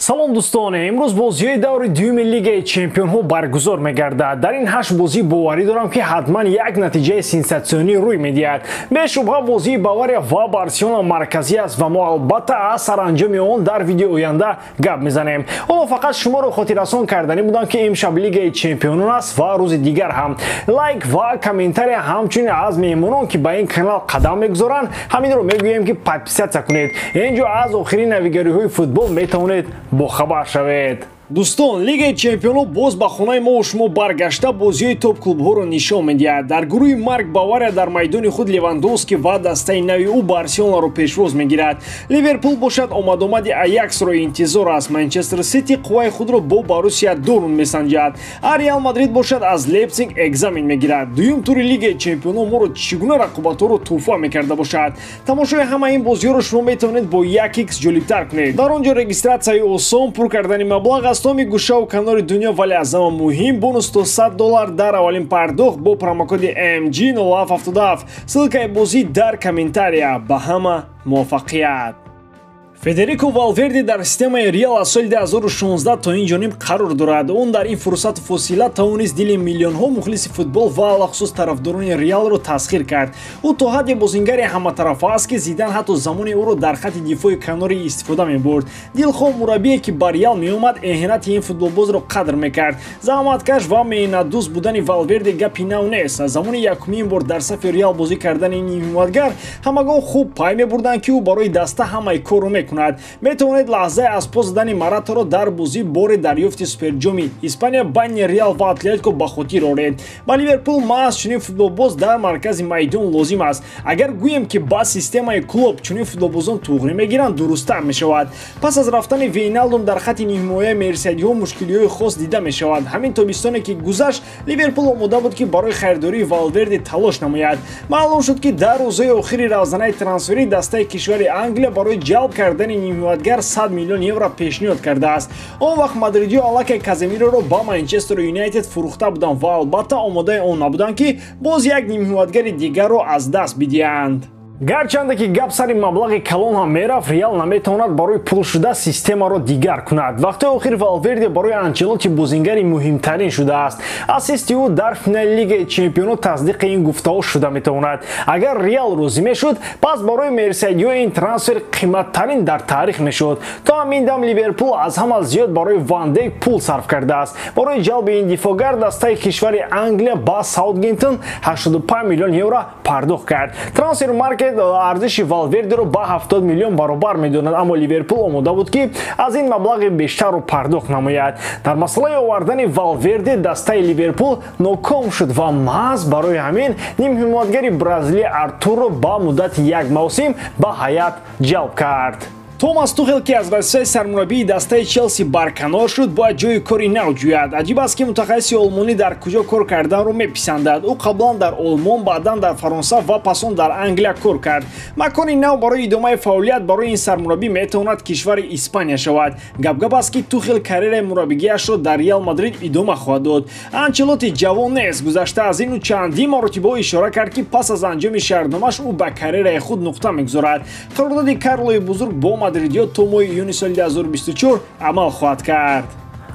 салом дӯстон, имрӯз бозиҳои даври дуюми лигаи чемпионҳо баргузор мегардад. Дар ин 8 бозӣ боварӣ дорам ки ҳатман як натиҷаи сенсатсионӣ рӯй медиҳад. Бешубҳа бозии Бавария ва Барселона марказӣ аст ва мо албатта аз саранҷоми он дар видеои оянда гап мезанем. Ҳоло фақат шуморо хотиррасон карданӣ будам ки имшаб лигаи чемпионон аст ва рӯзи дигар ҳам. Лайк ва комментария ҳамчунин аз меҳмонон ки ба ин канал қадам мегузоранд, ҳаминро мегӯем ки подписатсия кунед. Инҷо аз охирин навигариҳои футбол метавонед бохабар шавед. Дӯстон, лигаи чемпионҳо боз ба хонаи мо шумо баргашта бозиҳои топ-клубҳоро нишон медиҳад. Дар гурӯҳи марг Бавария дар майдони худ Левандовски ва дастаи нави ӯ Барселонаро пешвоз мегирад. Ливерпул бошад омадомади Аяксро интизор аст. Манчестер Сити қувваи худро бо Боруссия Дормунд месанҷад. Реал Мадрид бошад аз Лейпциг экзамен мегирад. Дуюм тури лигаи чемпионҳо моро чӣ гуна рақобатҳоро туҳфа мекарда бошад? Тамошои ҳама ин бозиҳоро шумо метавонед бо 1x ҷолибтар кунед. Дар он ҷо регистратсияи осон, пур кардани маблағ аст. Томи гӯшаву канори дунё, вале аз ҳама муҳим бонус то $100 дар аввалин пардохт бо промокоди AMG0777. ссилкаи бозӣ дар комментария. Ба ҳама муваффақият. Федерико Валверде дар системаи Реал аз соли 2016 то ин ҷониб қарор дорад. Он дар ин фурсату фосила тавонист дили миллионҳо мухлиси футбол ва алахусус тарафдорони Реалро тасхир кард. Ӯ то ҳадде бозингари ҳаматарафа аст ки Зидан ҳатто замони ӯро дар хатти дифои канорӣ истифода мебурд. Дилхоҳ мураббие ки ба Реал меомад эҳонати ин футболбозро қадр мекард. Заҳматкаш ва меҳнатдӯст будани Валверде гапи нав нест. Аз замони якумин бор дар сафи Реал бозӣ кардани ин ҳимоятгар ҳамагон хуб пай мебурданд ки ӯ барои даста ҳамаи корро мекунад. Метавонед лаҳзаи аз пос задани Маратаро дар бозӣ бори дарёфти суперҷоми Испания байни Реал ва Атлетико ба хотир оред. Ба Ливерпул маҳз чунин футболбоз дар маркази майдон лозим аст. Агар гӯем ки ба системаи клуб чунин футболбозон туғри мегиранд, дурусттар мешавад. Пас аз рафтани Вейналдум дар хатти ниҳимояи мерсиягиҳо мушкилиҳои хос дида мешавад. Ҳамин тобистоне ки гузашт, Ливерпул омода буд ки барои харидории Валверде талош намояд. Маълум шуд ки дар рӯзҳои охири равзанаи трансферӣ дастаи кишвари Англия барои ҷалб кардани ниҳимоятгар 100 миллион евро пешниҳод кардааст. Он вақт мадридиҳо аллакай Каземироро ба Манчестер Юнайтед фурӯхта буданд ва албатта омодаи он набуданд ки боз як ниҳимоятгари дигарро аз даст бидиҳанд. Гарчанде ки гап сари маблағи калон ҳам мерафт, Реал наметавонад барои пулшуда системаро дигар кунад. Вақтои охир Валверде барои Анчелоти бозингари муҳимтарин шудааст. Ассисти ӯ дар финали лигаи чемпионҳо тасдиқи ин гуфтаҳо шуда метавонад. Агар Реал розӣ мешуд, пас барои мерсиягиҳо ин трансфер қиматтарин дар таърих мешуд. То ҳамин дам Ливерпул аз ҳама зиёд барои Ван Дейк пул сарф кардааст. Барои ҷалби ин дифоъгар дастаи кишвари Англия ба Саутгемптон 85 миллион евро пардохт кард. Трансфер маркет арзиши Валвердеро ба 70 миллион баробар медонад, аммо Ливерпул омода буд ки аз ин маблағи бештарро пардохт намояд. Дар масъалаи овардани Валверде дастаи Ливерпул ноком шуд ва маҳз барои ҳамин нимҳимоятгари бразилӣ Артуро ба муддати як мавсим ба ҳайат ҷалб кард. Томас Тухел ки аз вазифаи сармураббии дастаи Челси барканор шуд, бояд ҷои кори нав ҷӯяд. Аҷиб аст ки мутахассиси олмонӣ дар куҷо кор карданро меписандад. ӯ қаблан дар Олмон, баъдан дар Фаронса ва пасон дар Англия кор кард. Макони нав барои идомаи фаъолият барои ин сармураббӣ метавонад кишвари Испания шавад. Гап аст ки Тухел карьераи мураббигиашро дар Реал Мадрид идома хоҳад дод. Анчелоти ҷавон нест. Гузашта аз ин ӯ чандин маротиба ишора кард ки пас аз анҷоми шаҳрномаш ӯ ба карьераи худ нуқта мегузорад. Қарордоди Карлои бузург бо мадридиё то моҳи июни соли 2024 амал хоҳад кард.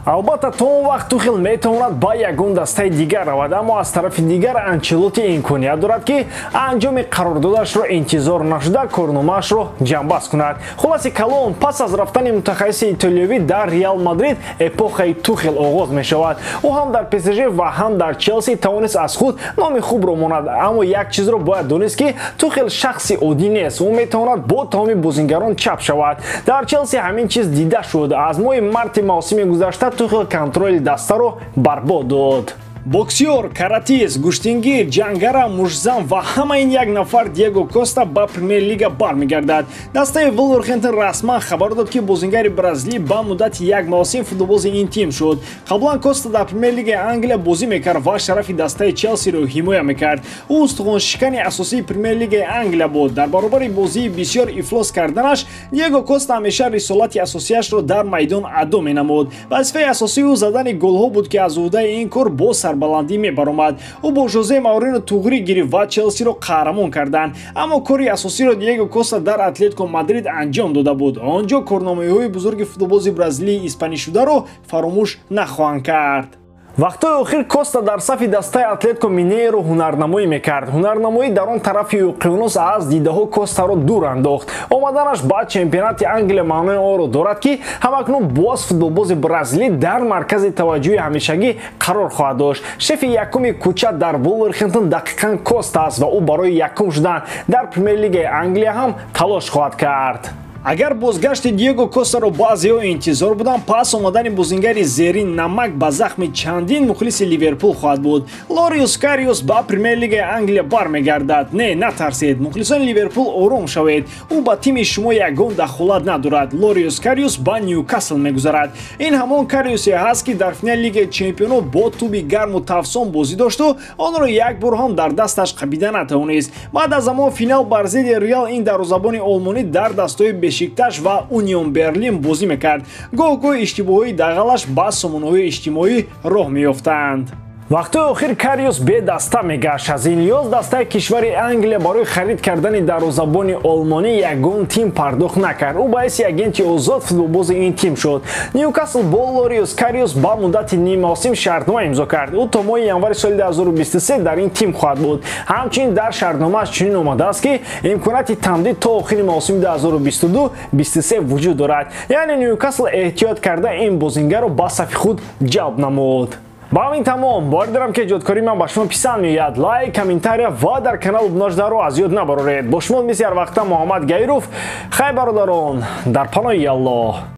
Албатта то он вақт Тухел метавонад ба ягон дастаи дигар равад, аммо аз тарафи дигар Анчелоти имконият дорад ки анҷоми қарордодашро интизор нашуда корномаашро ҷамъбаст кунад. Хулоси калон, пас аз рафтани мутахассиси итолиёвӣ дар Реал Мадрид эпохаи Тухел оғоз мешавад. ӯ ҳам дар ПСЖ ва ҳам дар Челси тавонист аз худ номи хубро монад, аммо як чизро бояд донист ки Тухел шахси оддӣ нест. ӯ метавонад бо тамоми бозингарон чап шавад. Дар Челси ҳамин чиз дида шуд. Аз моҳи марти мавсими гузашта Тухел контроли дастаро барбод дод. Боксёр, каратист, гӯштингир, ҷангара, мушзам ва ҳама ин як нафар Диего Коста ба Премер-лига бармегардад. Дастаи Вулверхэмптон расман хабар дод ки бозингари бразилӣ ба муддати як мавсим футболбози ин тим шуд. Қаблан Коста дар Премер-лигаи Англия бозӣ мекард ва шарафи дастаи Челсиро ҳимоя мекард. ӯ устухоншикани асосии Премер-лигаи Англия буд. Дар баробари бозии бисёр ифлос карданаш, Диего Коста ҳамеша рисолати асосиашро дар майдон адо менамуд. вазифаи асосии ӯ задани голҳо буд ки аз ӯҳдаи ин кор бо сарбаландӣ мебаромад. ӯ бо Жозе Мауриньо туғрӣ гирифт ва Челсиро қаҳрамон карданд. Аммо кори асосиро Диего Коста дар Атлетико Мадрид анҷом дода буд. Онҷо корномаҳои бузурги футболбози бразилии испанишударо фаромӯш нахоҳанд кард. вақтҳои охир Коста дар сафи дастаи Атлетико Минейро ҳунарнамоӣ мекард. ҳунарнамоӣ дар он тарафи уқёнус аз дидаҳо Костаро дур андохт. омаданаш ба чемпионати Англия маънои онро дорад, ки ҳамакнун боз футболбози бразилӣ дар маркази таваҷҷӯҳи ҳамешагӣ қарор хоҳад дошт. шефи якуми кӯча дар Вулверхэмптон дақиқан Коста аст ва ӯ барои якум шудан дар Премер-лигаи Англия ҳам талош хоҳад кард. агар бозгашти Диего Костаро баъзеҳо интизор буданд, пас омадани бозингари зерин намак ба захми чандин мухлиси Ливерпул хоҳад буд. Лориус Кариус ба Премер-лигаи Англия бармегардад. Не, натарсед, мухлисони Ливерпул ором шавед. ӯ ба тими шумо ягон дахолат надорад. Лориус Кариус ба Ньюкасл мегузарад. ин ҳамон Кариусе ҳаст, ки дар финали Лигаи Чемпионов бо туби гарму тавсон бозӣ дошту онро як бор ҳам дар дасташ қабида натавонист. баъд аз ҳамон финал бар зидди Реал ин дарвозабони олмонӣ дар дастҳои Бешикташ ва Унион Берлин бозӣ мекард. гоҳ-гоҳ иштибоҳои дағалаш ба сомонаҳои иҷтимоӣ роҳ меёфтанд. вақтҳои охир Кариус бедаста мегашт. аз ин лиҳоз дастаи кишвари Англия барои харид кардани дарвозабони олмонӣ ягон тим пардохт накард. ӯ ба ҳайси агенти озод футболбози ин тим шуд. Ньюкасл бо Лориус Кариус ба муддати ниммавсим шартнома имзо кард. ӯ то моҳи январи соли 2023 дар ин тим хоҳад буд. ҳамчунин дар шартномааш чунин омадааст, ки имконияти тамдид то охири мавсими 2022-23 вуҷуд дорад. яъне Ньюкасл эҳтиёт карда ин бозингарро ба сафи худ ҷалб намуд. ба ҳамин тамом бори дорам, ки эҷодкории ман ба шумо писанд меояд. лайк, комментария ва дар канал обуношдаро аз ёд набароред. бо шумо мисли ҳар вақта Муҳаммад Гайров. хай бародарон, дар паноҳи Аллоҳ.